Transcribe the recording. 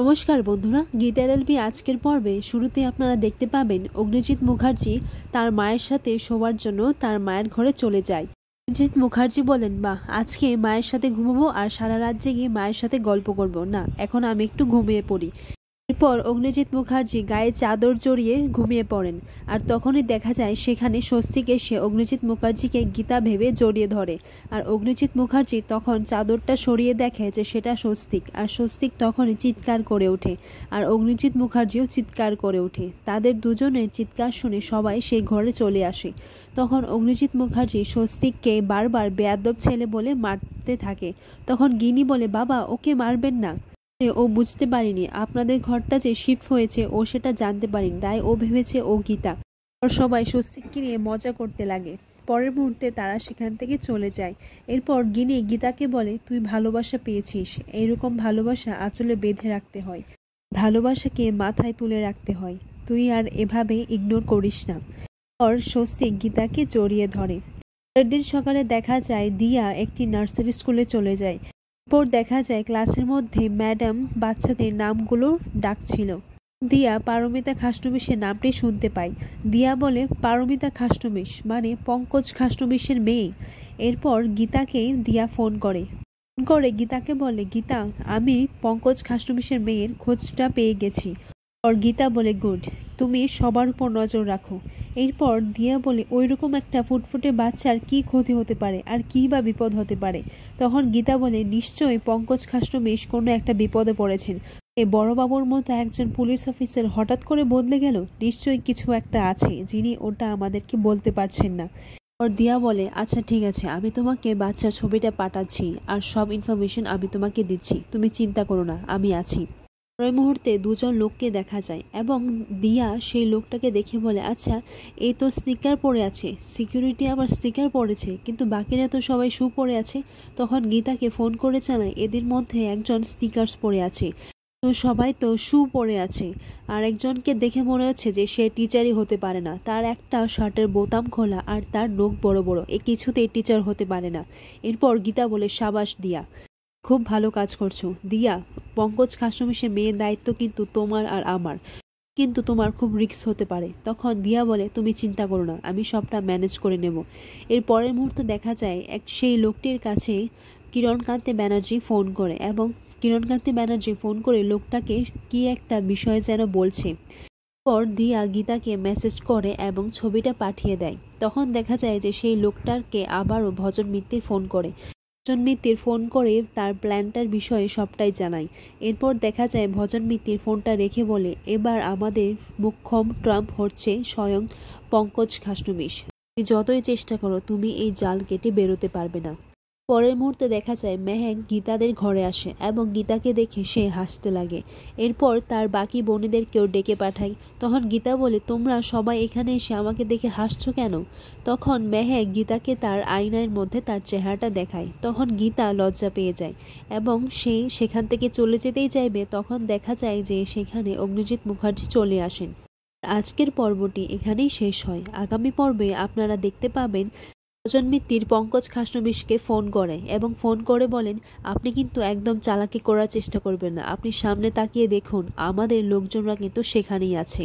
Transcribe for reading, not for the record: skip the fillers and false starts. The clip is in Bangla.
নমস্কার বন্ধুরা, গীতা এলএলবি আজকের পর্বে শুরুতে আপনারা দেখতে পাবেন অগ্নিজিৎ মুখার্জি তার মায়ের সাথে শোবার জন্য তার মায়ের ঘরে চলে যায়। অগ্নিজিৎ মুখার্জি বলেন, বাহ, আজকে মায়ের সাথে ঘুমাবো আর সারা রাত জেগে মায়ের সাথে গল্প করব না, এখন আমি একটু ঘুমিয়ে পড়ি। এরপর অগ্নিজিৎ মুখার্জি গায়ে চাদর জড়িয়ে ঘুমিয়ে পড়েন। আর তখনই দেখা যায় সেখানে স্বস্তিক এসে অগ্নিজিৎ মুখার্জিকে গীতা ভেবে জড়িয়ে ধরে। আর অগ্নিজিৎ মুখার্জি তখন চাদরটা সরিয়ে দেখে যে সেটা স্বস্তিক, আর স্বস্তিক তখনই চিৎকার করে ওঠে। আর অগ্নিজিৎ মুখার্জিও চিৎকার করে ওঠে। তাদের দুজনের চিৎকার শুনে সবাই সেই ঘরে চলে আসে। তখন অগ্নিজিৎ মুখার্জি স্বস্তিককে বারবার বেয়াদব ছেলে বলে মারতে থাকে। তখন গিনি বলে, বাবা, ওকে মারবেন না, ও বুঝতে পারিনি আপনাদের ঘরটা যে শিফট হয়েছে, ও সেটা জানতে পারিনি, তাই ও ভেবেছে ও গীতা। আর সবাই স্বস্তিককে নিয়ে মজা করতে লাগে। পরের মুহূর্তে তারা সেখান থেকে চলে যায়। এরপর গিনি গীতাকে বলে, তুই ভালোবাসা পেয়েছিস, এইরকম ভালোবাসা আঁচলে বেঁধে রাখতে হয়, ভালোবাসাকে মাথায় তুলে রাখতে হয়, তুই আর এভাবে ইগনোর করিস না। পর স্বস্তিক গীতাকে জড়িয়ে ধরে। পরের দিন সকালে দেখা যায় দিয়া একটি নার্সারি স্কুলে চলে যায়। এরপর দেখা যায় ক্লাসের মধ্যে ম্যাডাম বাচ্চাদের নামগুলো ডাকছিল। দিয়া পারমিতা খাসনবিশের নামটি শুনতে পায়। দিয়া বলে, পারমিতা খাসনবিশ মানে পঙ্কজ খাসনবিশের মেয়ে। এরপর গীতাকে দিয়া ফোন করে গীতাকে বলে, গীতা, আমি পঙ্কজ খাসনবিশের মেয়ের খোঁজটা পেয়ে গেছি। আর গীতা বলে, গুড, তুমি সবার উপর নজর রাখো। এরপর দিয়া বলে, ওইরকম একটা ফুটফুটে বাচ্চার কি ক্ষতি হতে পারে আর কী বা বিপদ হতে পারে? তখন গীতা বলে, নিশ্চয়ই পঙ্কজ খাসনবিশ কোনো একটা বিপদে পড়েছেন। এই বড়বাবুর মতো একজন পুলিশ অফিসার হঠাৎ করে বদলে গেল, নিশ্চয়ই কিছু একটা আছে যিনি ওটা আমাদেরকে বলতে পারছেন না। আর দিয়া বলে, আচ্ছা ঠিক আছে, আমি তোমাকে বাচ্চার ছবিটা পাঠাচ্ছি আর সব ইনফরমেশন আমি তোমাকে দিচ্ছি, তুমি চিন্তা করো না, আমি আছি। পরের মুহূর্তে দুজন লোককে দেখা যায় এবং দিয়া সেই লোকটাকে দেখে বলে, আচ্ছা, এই তো স্নিকার পরে আছে, সিকিউরিটি আবার স্নিকার পরেছে, কিন্তু বাকিরা তো সবাই শু পরে আছে। তখন গীতাকে ফোন করে জানায়, এদের মধ্যে একজন স্নিকার্স পরে আছে, তো সবাই তো শু পরে আছে। আর একজনকে দেখে মনে হচ্ছে যে সে টিচারই হতে পারে না, তার একটা শার্টের বোতাম খোলা আর তার নখ বড় বড়, এ কিছুতেই টিচার হতে পারে না। এরপর গীতা বলে, সাবাস দিয়া, খুব ভালো কাজ করছো। দিয়া, পঙ্কজ খাসনবিশের মেয়ের দায়িত্ব কিন্তু তোমার আর আমার, কিন্তু তোমার খুব রিস্ক হতে পারে। তখন দিয়া বলে, তুমি চিন্তা করো না, আমি সবটা ম্যানেজ করে নেব। এর পরের মুহূর্তে দেখা যায় সেই লোকটির কাছে কিরণকান্তি ব্যানার্জি ফোন করে এবং কিরণকান্তি ব্যানার্জি ফোন করে লোকটাকে কি একটা বিষয় যেন বলছে। পর দিয়া গীতাকে মেসেজ করে এবং ছবিটা পাঠিয়ে দেয়। তখন দেখা যায় যে সেই লোকটাকে আবারও ভজন মিত্তির ফোন করে। ভজন মিত্তির ফোন করে তার প্ল্যানটার বিষয়ে সবটাই জানায়। এরপর দেখা যায় ভজন মিত্তির ফোনটা রেখে বলে, এবার আমাদের মুখ্যম ট্রাম্প হচ্ছে স্বয়ং পঙ্কজ খাসনবিশ। তুমি যতই চেষ্টা করো, তুমি এই জাল কেটে বেরোতে পারবে না। পরের মুহূর্তে দেখা যায় মেহেক গীতাদের ঘরে আসে এবং গীতাকে দেখে সে হাসতে লাগে। এরপর তার বাকি বোনেদেরকেও ডেকে পাঠায়। তখন গীতা বলে, তোমরা সবাই এখানে এসে আমাকে দেখে হাসছো কেন? তখন মেহেক গীতাকে তার আয়নার মধ্যে তার চেহারাটা দেখায়। তখন গীতা লজ্জা পেয়ে যায় এবং সে সেখান থেকে চলে যেতেই চাইবে। তখন দেখা যায় যে সেখানে অগ্নিজিৎ মুখার্জি চলে আসেন। আজকের পর্বটি এখানেই শেষ হয়। আগামী পর্বে আপনারা দেখতে পাবেন ভজন মিত্তির পঙ্কজ খাসনবিশকে ফোন করে এবং ফোন করে বলেন, আপনি কিন্তু একদম চালাকি করার চেষ্টা করবেন না, আপনি সামনে তাকিয়ে দেখুন, আমাদের লোকজনরা কিন্তু সেখানেই আছে।